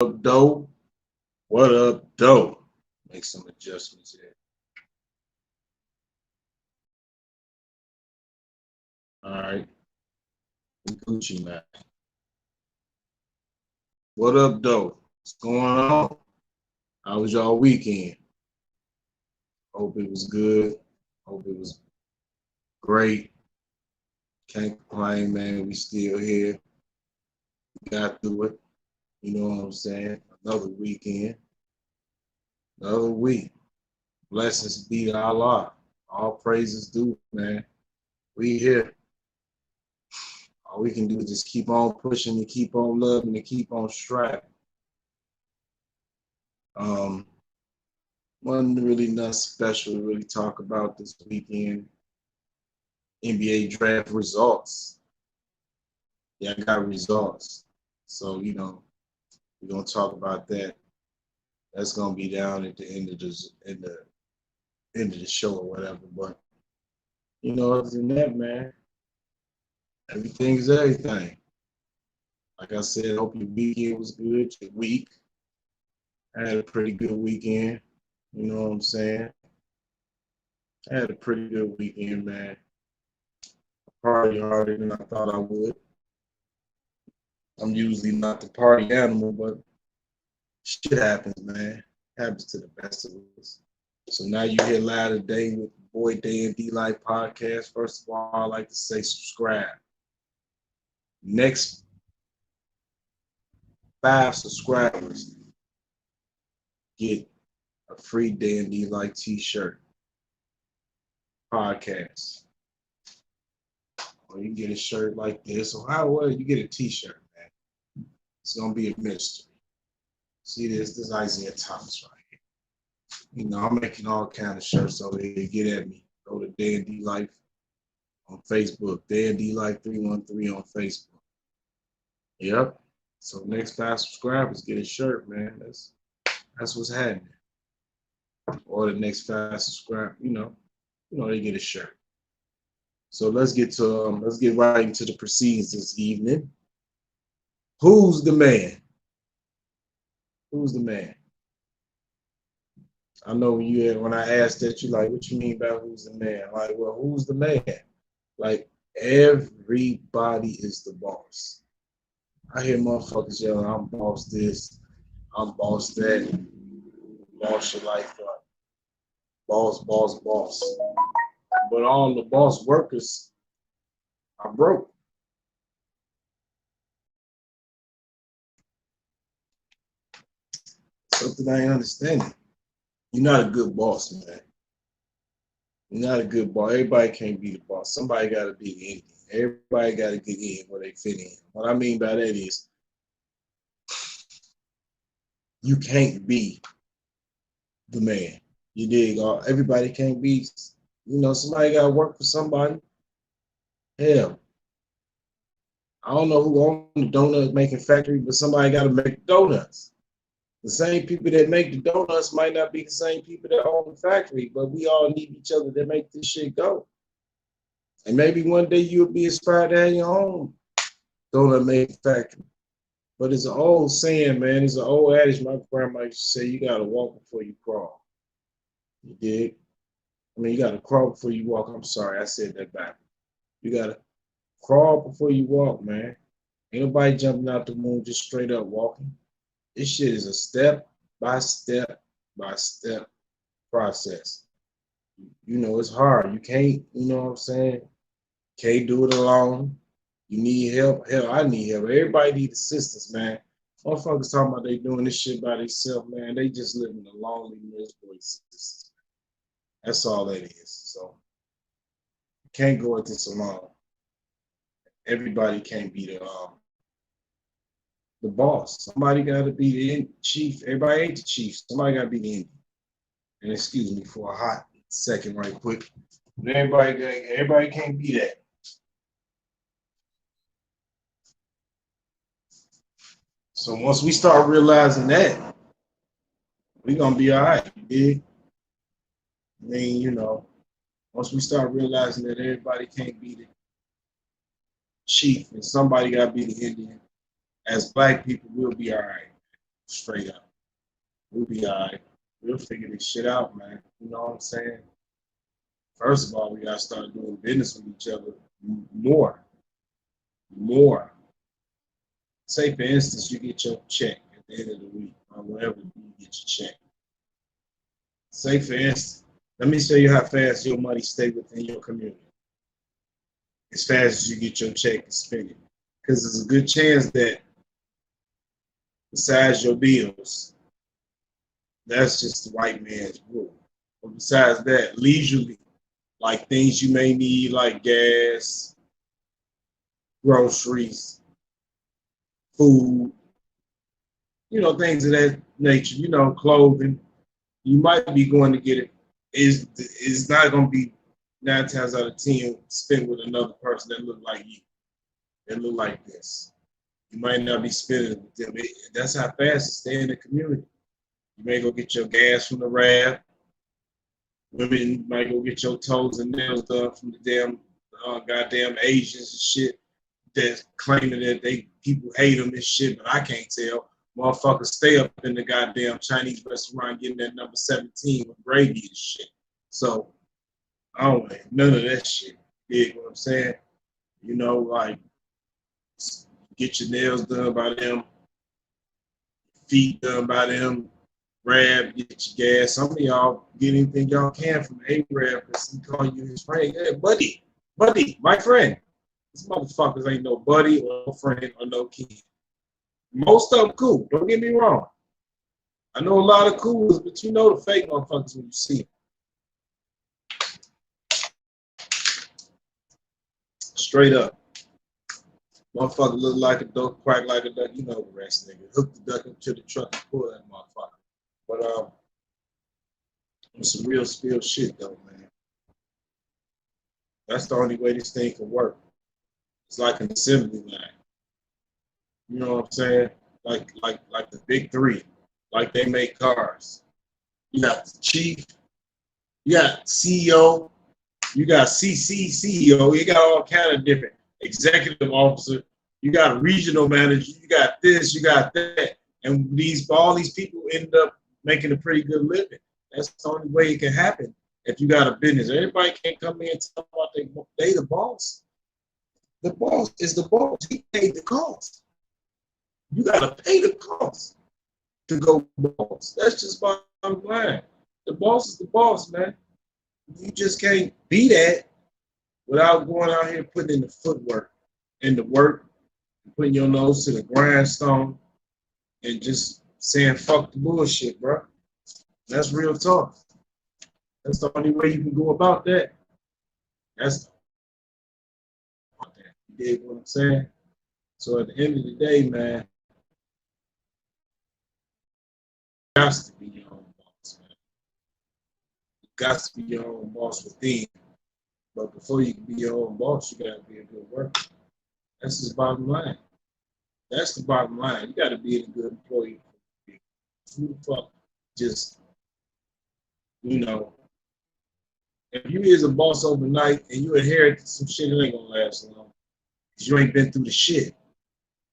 up, dope? What up, dope? Make some adjustments here. All right, Gucci man. What up, dope? What's going on? How was y'all weekend? Hope it was good. Hope it was great. Can't complain, man. We still here. We got through it. You know what I'm saying? Another weekend, another week. Blessings be to Allah. All praises due, man. We here. All we can do is just keep on pushing and keep on loving and keep on striving. Um, wasn't really nothing special to really talk about this weekend. NBA draft results. Yeah, I got results. So, we're gonna talk about that. That's gonna be down at the end of the show or whatever. But other than that, man, everything's everything. Like I said, hope your weekend was good. Your week. I had a pretty good weekend. You know what I'm saying? I had a pretty good weekend, man. I party harder than I thought I would. I'm usually not the party animal, but shit happens, man. Happens to the best of us. So now you here live today with the Boy Day and D Life podcast. First of all, I'd like to say subscribe. Next 5 subscribers get a free Day and D Life t-shirt podcast. Or you get a shirt like this, or however you get a t-shirt, man. It's gonna be a mystery. See this? This is Isaiah Thomas right here. I'm making all kind of shirts over here. Get at me. Go to Day and D Life on Facebook. Day and D Life 313 on Facebook. Yep. So next 5 subscribers get a shirt, man. That's what's happening. Or the next 5 subscribers, they get a shirt. So let's get right into the proceedings this evening. Who's the man? Who's the man? I know when I asked that, you like, what you mean by who's the man? Like, well, who's the man? Like, everybody is the boss. I hear motherfuckers yelling, I'm boss this, I'm boss that, boss your life up, boss, boss, boss. But all the boss workers are broke. Something I ain't understanding. You're not a good boss, man. You're not a good boss. Everybody can't be the boss. Somebody got to be the Indian. Everybody got to get in where they fit in. What I mean by that is you can't be the man. You dig? Everybody can't be, somebody got to work for somebody. Hell, I don't know who owns the donut making factory, but somebody got to make donuts. The same people that make the donuts might not be the same people that own the factory, but we all need each other to make this shit go. And maybe one day you'll be inspired to have your own donut making factory. But it's an old saying, man. It's an old adage my grandma used to say, you got to walk before you crawl. You dig? You got to crawl before you walk. I'm sorry, I said that back. You got to crawl before you walk, man. Ain't nobody jumping out the moon just straight up walking. This shit is a step by step by step process. It's hard. You can't, you know what I'm saying? Can't do it alone. You need help. Hell, I need help. Everybody needs assistance, man. Motherfuckers talking about they doing this shit by themselves, man. They just living a lonely, miserable existence. That's all that is. So, you can't go at this alone. Everybody can't be the boss. Somebody got to be the chief. Everybody ain't the chief. Somebody got to be the Indian. And excuse me for a hot second right quick. But everybody can't be that. So once we start realizing that, we're going to be all right. You dig? Once we start realizing that everybody can't be the chief and somebody got to be the Indian, as black people, we'll be all right. Straight up. We'll be all right. We'll figure this shit out, man. You know what I'm saying? First of all, we gotta start doing business with each other more. More. Say, for instance, you get your check at the end of the week, or wherever you get your check. Say, for instance, let me show you how fast your money stay within your community. As fast as you get your check and spend it. Because there's a good chance that besides your bills, that's just the white man's rule. But besides that, leisurely, like things you may need, like gas, groceries, food, things of that nature, clothing, you might be going to get it. Is not going to be 9 times out of 10 spent with another person that look like you, that look like this. You might not be spending with them. That's how fast it stay in the community. You may go get your gas from the RAB. Women might go get your toes and nails done from the damn goddamn Asians and shit that's claiming that people hate them and shit, but I can't tell. Motherfuckers stay up in the goddamn Chinese restaurant getting that number 17 with gravy and shit. So I don't want none of that shit. You dig what I'm saying? Like get your nails done by them, feet done by them, RAB, get your gas. Some of y'all get anything y'all can from A-Rab because he call you his friend. Hey, buddy, my friend. These motherfuckers ain't no buddy or no friend or no kid. Most of them cool. Don't get me wrong. I know a lot of cool ones, but you know the fake motherfuckers when you see them. Straight up. Motherfucker look like a duck, quack like a duck. You know the rest, nigga. Hook the duck up to the truck and pull that motherfucker. But it's some real spill shit though, man. That's the only way this thing can work. It's like an assembly line. You know what I'm saying? Like the big three. Like they make cars. You got the chief, you got CEO, you got CEO, you got all kind of different executive officer, you got a regional manager, you got this, you got that. And all these people end up making a pretty good living. That's the only way it can happen if you got a business. Everybody can't come in and talk about they the boss. The boss is the boss. He paid the cost. You gotta pay the cost to go boss. That's just bottom line. The boss is the boss, man. You just can't be that without going out here putting in the footwork and the work, putting your nose to the grindstone, and just saying fuck the bullshit, bro. That's real talk. That's the only way you can go about that. You dig what I'm saying? So at the end of the day, man, you got to be your own boss, man. You got to be your own boss within. But before you can be your own boss, you got to be a good worker. That's the bottom line. That's the bottom line. You got to be a good employee. Who the fuck just, if you is a boss overnight and you inherit some shit, it ain't gonna last long. Because you ain't been through the shit.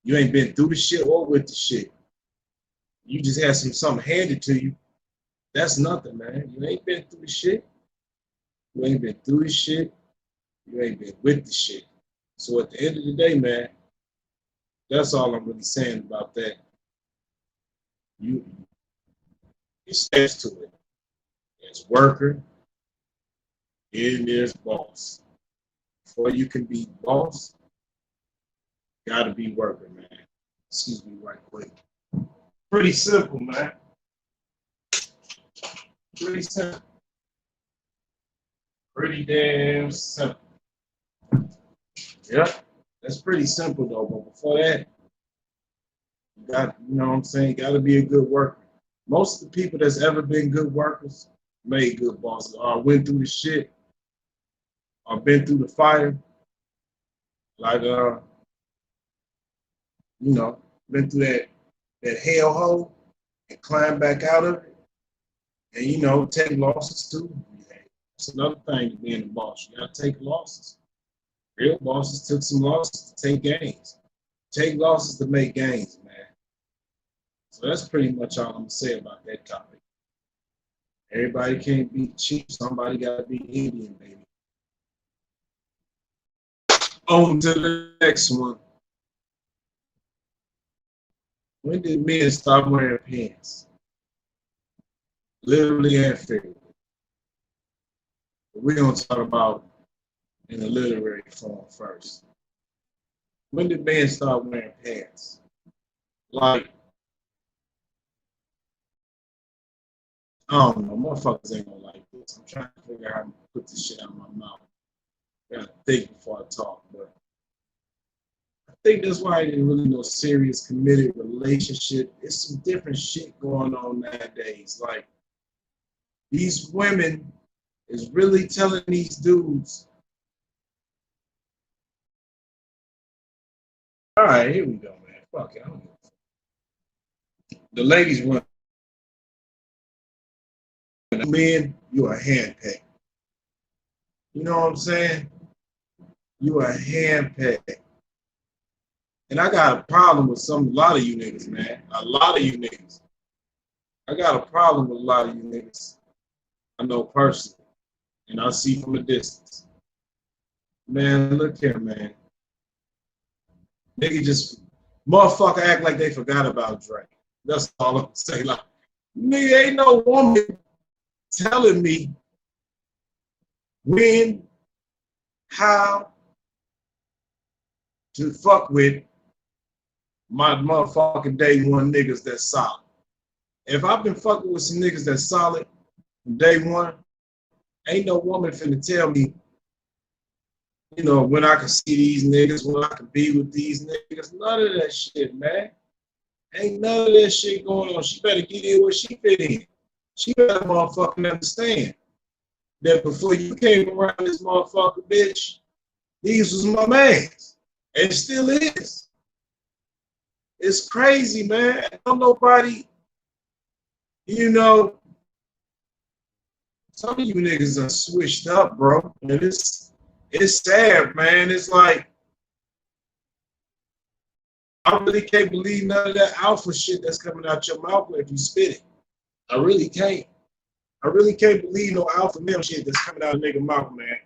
You ain't been through the shit or with the shit. You just had something handed to you. That's nothing, man. You ain't been through the shit. You ain't been through the shit. You ain't been with the shit. So at the end of the day, man, that's all I'm really saying about that. It steps to it. There's worker, and there's boss. Before you can be boss, you gotta be worker, man. Excuse me right quick. Pretty simple, man. Pretty simple. Pretty damn simple. Yep. That's pretty simple though, but before that, you got, you know what I'm saying, you gotta be a good worker. Most of the people that's ever been good workers made good bosses, or went through the shit, or been through the fire, like been through that hellhole and climbed back out of it, and take losses too. That's another thing to being a boss. You gotta take losses. Real bosses took some losses to take gains. Take losses to make gains, man. So that's pretty much all I'm gonna say about that topic. Everybody can't be cheap. Somebody gotta be Indian, baby. On to the next one. When did men stop wearing pants? Literally and figuratively. We're gonna talk about in a literary form first. When did men start wearing pants? Like, I don't know, motherfuckers ain't gonna like this. I'm trying to figure out how to put this shit out of my mouth. I gotta think before I talk, but I think that's why I didn't really know serious committed relationship. It's some different shit going on nowadays. Like, these women is really telling these dudes, all right, here we go, man. Fuck it. I don't know. The ladies want men, you are handpicked. You know what I'm saying? You are handpicked. And I got a problem with a lot of you niggas, man. A lot of you niggas. I got a problem with a lot of you niggas. I know personally. And I see from a distance. Man, look here, man. Nigga just, motherfucker act like they forgot about Drake. That's all I'm saying. Like, nigga, ain't no woman telling me when, how to fuck with my motherfucking day one niggas that's solid. If I've been fucking with some niggas that's solid from day one, ain't no woman finna tell me, you know, when I can see these niggas, when I can be with these niggas. None of that shit, man. Ain't none of that shit going on. She better get in where she fit in. She better motherfucking understand that before you came around this motherfucker, bitch, these was my mans. And still is. It's crazy, man. Don't nobody, you know, some of you niggas are switched up, bro. And it's sad, man. It's like, I really can't believe none of that alpha shit that's coming out your mouth if you spit it. I really can't. I really can't believe no alpha male shit that's coming out of nigga mouth, man,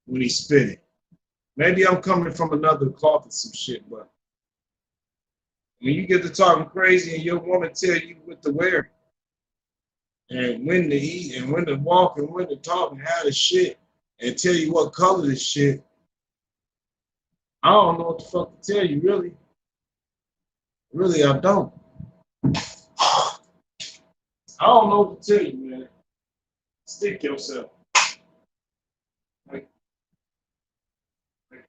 when he spit it. Maybe I'm coming from another cloth or some shit, but when you get to talking crazy and your woman tell you what to wear and when to eat and when to walk and when to talk and how to shit and tell you what color to shit, I don't know what the fuck to tell you, really. Really, I don't. I don't know what to tell you, man. Stick yourself. Like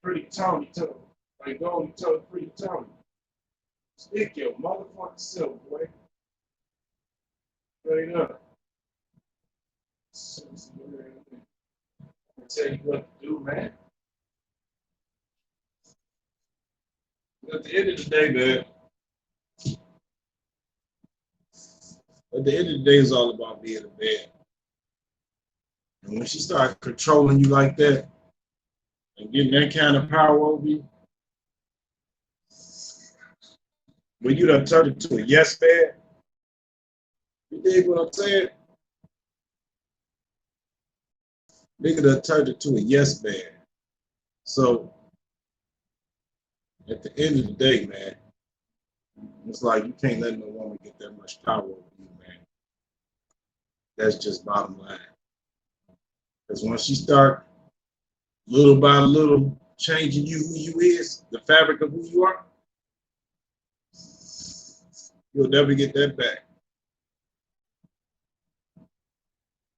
pretty Tony told. Like Goldie told pretty Tony. Stick your motherfucking self, boy. Straight up. I tell you what to do, man. At the end of the day, man. At the end of the day, it's all about being a man. And when she starts controlling you like that and getting that kind of power over you, when you done turned into a yes man, you dig what I'm saying? Nigga done turned into a yes man. So at the end of the day, man, it's like you can't let no woman get that much power over you, man. That's just bottom line. Because once she start little by little changing you who you is, the fabric of who you are, you'll never get that back.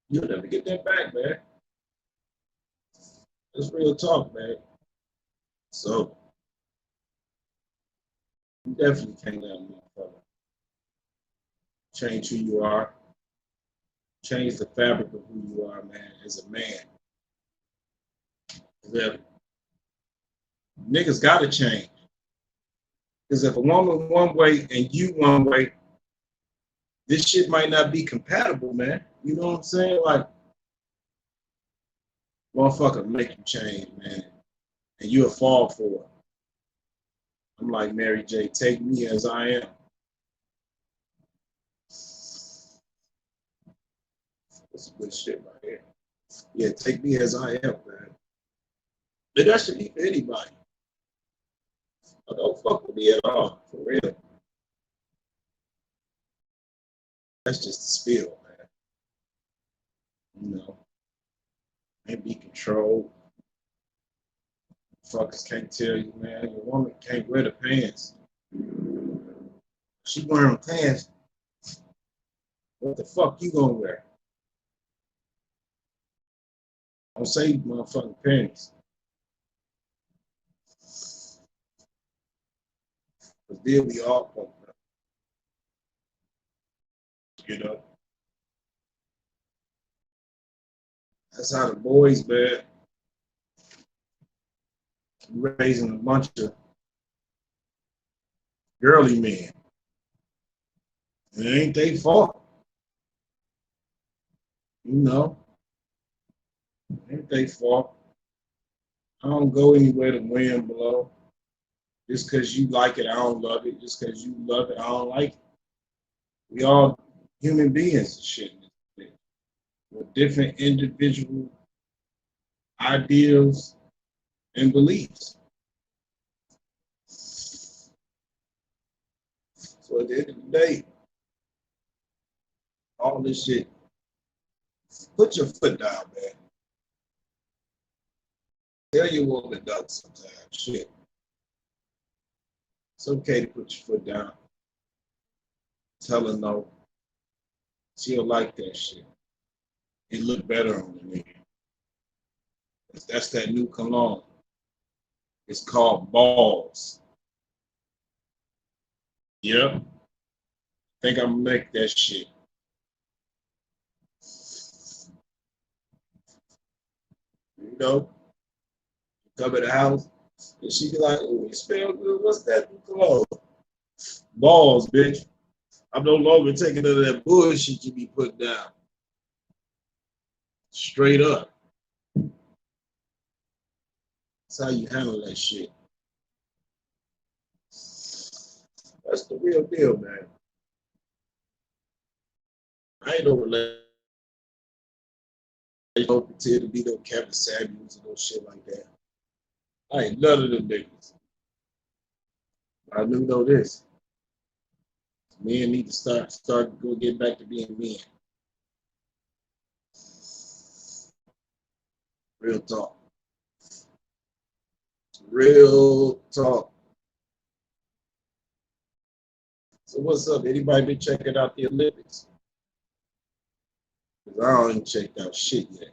You'll never get that back, man. That's real talk, man. So you definitely can't let a motherfucker change who you are, change the fabric of who you are, man, as a man. That niggas gotta change. Because if a woman one way and you one way, this shit might not be compatible, man. You know what I'm saying? Like, motherfucker make you change, man. And you'll fall for it. I'm like Mary J, take me as I am. That's some good shit right here. Yeah, take me as I am, man. But that should be for anybody. I don't fuck with me at all, for real. That's just the spill, man. You know, can't be controlled. Fuckers can't tell you, man. Your woman can't wear the pants. She wearing pants. What the fuck you gonna wear? Don't say motherfucking panties. Cause they'll be all fucked up, you know. That's how the boys, man, raising a bunch of girly men. It ain't their fault, you know. It ain't their fault. I don't go anywhere to win below. Just because you like it, I don't love it. Just because you love it, I don't like it. We all human beings and shit with different individual ideals and beliefs. So at the end of the day, all this shit, put your foot down, man. Tell your woman no sometimes. Shit. It's okay to put your foot down. Tell her no. She'll like that shit. It look better on the nigga. That's that new cologne. It's called balls. Yep. Think I'm gonna make that shit. You know, come in the house and she be like, "Oh, you smell good. What's that new cologne?" Balls, bitch. I'm no longer taking none of that bullshit you be putting down. Straight up. That's how you handle that shit. That's the real deal, man. I ain't no relation. Don't pretend to be no Kevin Samuels and no shit like that. I ain't none of them niggas. I do know this. Men need to start go get back to being men. Real talk. Real talk. So what's up? Anybody been checking out the Olympics? Because I ain't checked out shit yet.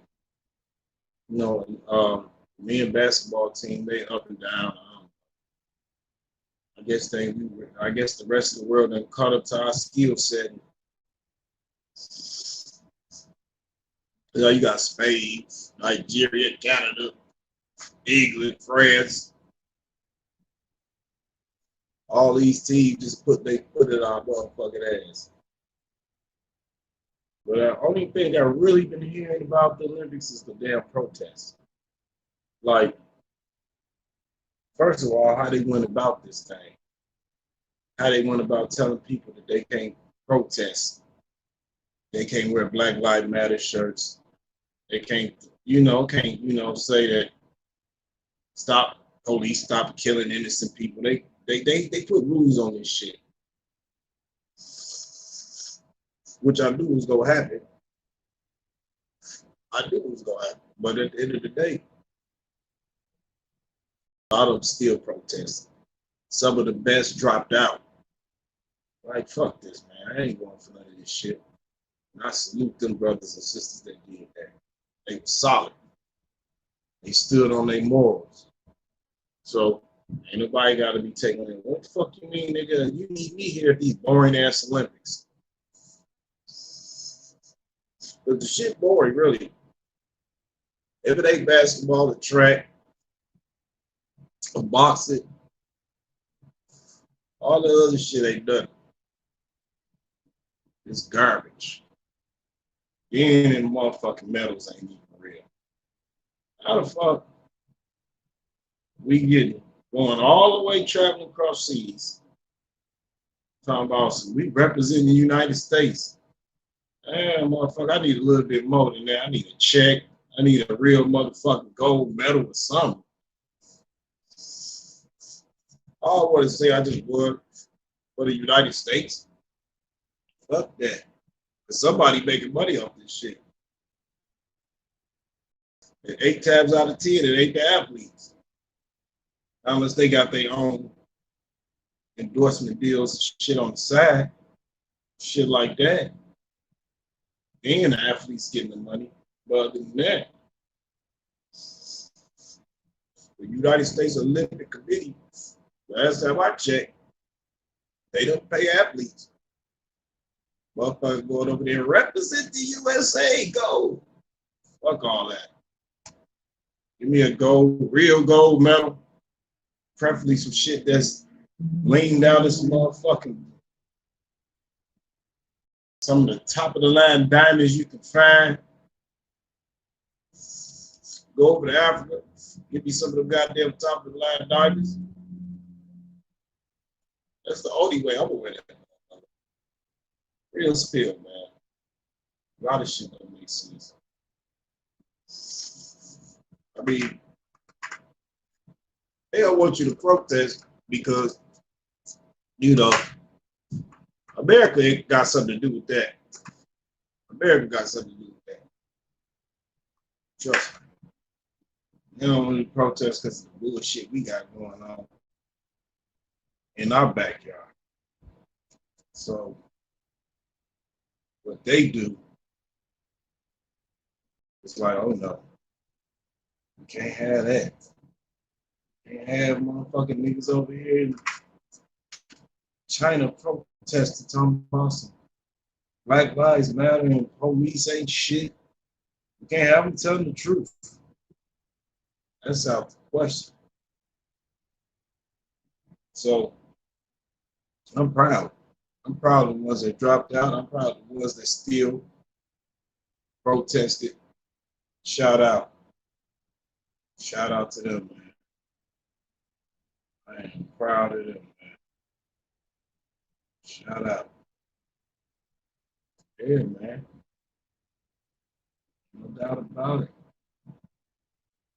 You know, men basketball team, they up and down. I guess the rest of the world done caught up to our skill set. You know, you got Spain, Nigeria, Canada, England, France. All these teams just put it on our motherfucking ass. But the only thing I've really been hearing about the Olympics is the damn protests. Like, first of all, how they went about this thing. How they went about telling people that they can't protest. They can't wear Black Lives Matter shirts. They can't say that stop police, stop killing innocent people. They put rules on this shit, which I knew was gonna happen. I knew it was gonna happen, but at the end of the day, a lot of them still protesting. Some of the best dropped out. Like fuck this, man. I ain't going for none of this shit. And I salute them brothers and sisters that did that. They were solid. They stood on their morals. So ain't nobody got to be taking it. What the fuck you mean, nigga? You need me here at these boring ass Olympics. But the shit boring, really. If it ain't basketball, or track, or boxing, all the other shit ain't done. It's garbage. Being in motherfucking medals ain't even real. How the fuck we getting going all the way traveling across seas? Talking about we represent the United States. Damn, motherfucker, I need a little bit more than that. I need a check. I need a real motherfucking gold medal or something. All I want to say, I just work for the United States. Fuck that. Somebody making money off this shit. And 8 times out of 10, it ain't the athletes. Unless they got their own endorsement deals and shit on the side. Shit like that. And the athletes getting the money. But other than that, the United States Olympic Committee, last time I checked, they don't pay athletes. Motherfuckers going over there and represent the USA. Go. Fuck all that. Give me a gold, real gold medal. Preferably some shit that's laying down this motherfucking, some of the top of the line diamonds you can find. Go over to Africa, give me some of the goddamn top of the line diamonds. That's the only way I'm gonna win it. Real spill, man. A lot of shit don't make sense. I mean, they don't want you to protest because, you know, America got something to do with that. America got something to do with that. Trust me. They don't really protest because of the bullshit we got going on in our backyard. So, what they do, it's like, oh no, you can't have that. You can't have motherfucking niggas over here in China protesting, talking about some Black Lives Matter and police ain't shit. You can't have them telling the truth. That's out the question. So I'm proud. I'm proud of the ones that dropped out. I'm proud of the ones that still protested. Shout out. Shout out to them, man. I am proud of them, man. Shout out. Yeah, man. No doubt about it.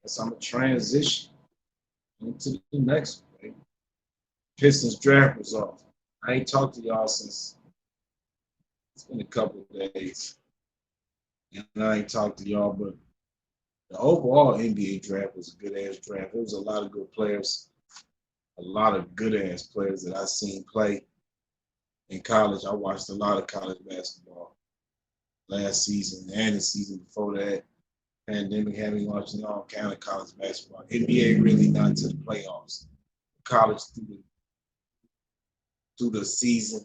Guess I'm a transition into the next one. Pistons draft results. I ain't talked to y'all since it's been a couple of days. And I ain't talked to y'all, but the overall NBA draft was a good ass draft. There was a lot of good players, a lot of good ass players that I seen play in college. I watched a lot of college basketball last season and the season before that. Pandemic had me watching all kind of college basketball. NBA really not to the playoffs. College through the season.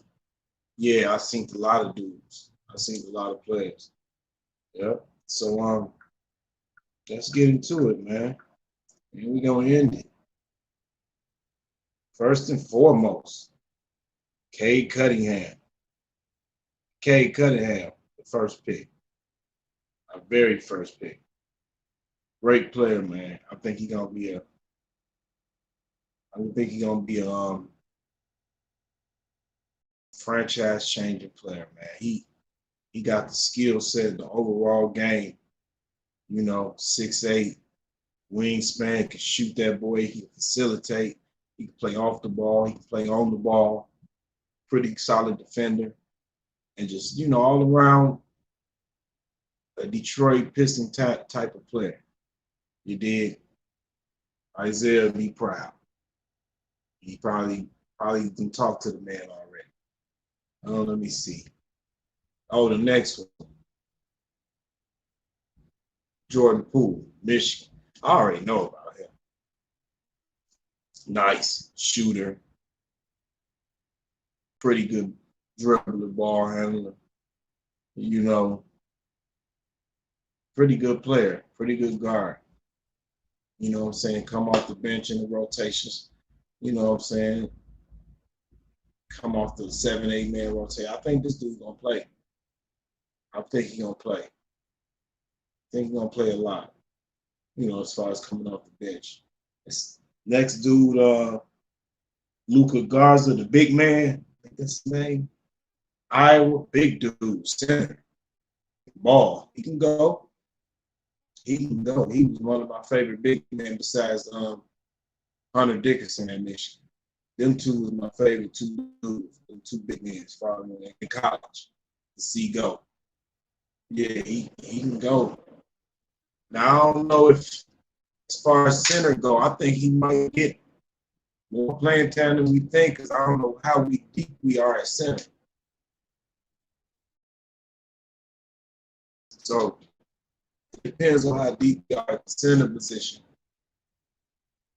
Yeah, I seen a lot of dudes. I seen a lot of players. Yep. So let's get into it, man. And we're gonna end it. First and foremost, Cade Cunningham. Cade Cunningham, the first pick. Our very first pick. Great player, man. I think he's gonna be a franchise changing player, man. He got the skill set, the overall game, 6'8", wingspan, can shoot that boy, he can facilitate, he can play off the ball, he can play on the ball, pretty solid defender, and just, all around a Detroit Piston type of player. You did. Isaiah be proud. He probably didn't talk to the man already. Oh, let me see. Oh, the next one. Jordan Poole, Michigan. I already know about him. Nice shooter. Pretty good dribbler, ball handler. Pretty good player. Pretty good guard. You know what I'm saying? Come off the bench in the rotations. You know what I'm saying? Come off the 7-8 man rotation. I think this dude's gonna play. I think he's gonna play. I think he's gonna play a lot. As far as coming off the bench. Next dude, Luka Garza, the big man. I think that's his name. Iowa, big dude, center. Ball. He can go. He can go. He was one of my favorite big men besides Hunter Dickinson at Michigan. Them two was my favorite two dudes, them two big men as far as in college to see go. Yeah, he can go. Now I don't know if as far as center go, I think he might get more playing time than we think because I don't know how deep we are at center. So it depends on how deep we are at the center position,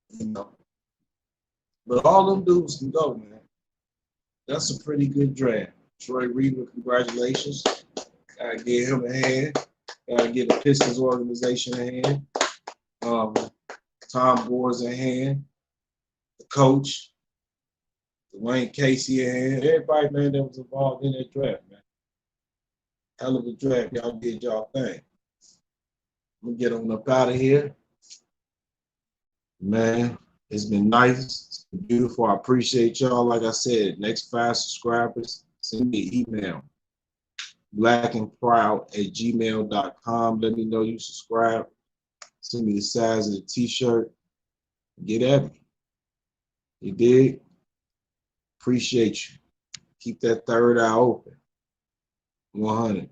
you know. But all them dudes can go, man. That's a pretty good draft. Troy Reaver, congratulations. Gotta give him a hand. Gotta give the Pistons organization a hand. Tom Boers a hand. The coach, Dwayne Casey a hand. Everybody, man, that was involved in that draft, man. Hell of a draft. Y'all did y'all thing. I'm gonna get on up out of here. Man, it's been nice. It's been beautiful. I appreciate y'all. Like I said, next 5 subscribers, send me an email. blackandproud@gmail.com. Let me know you subscribe. Send me the size of the t-shirt. Get at me. You dig? Appreciate you. Keep that third eye open. 100.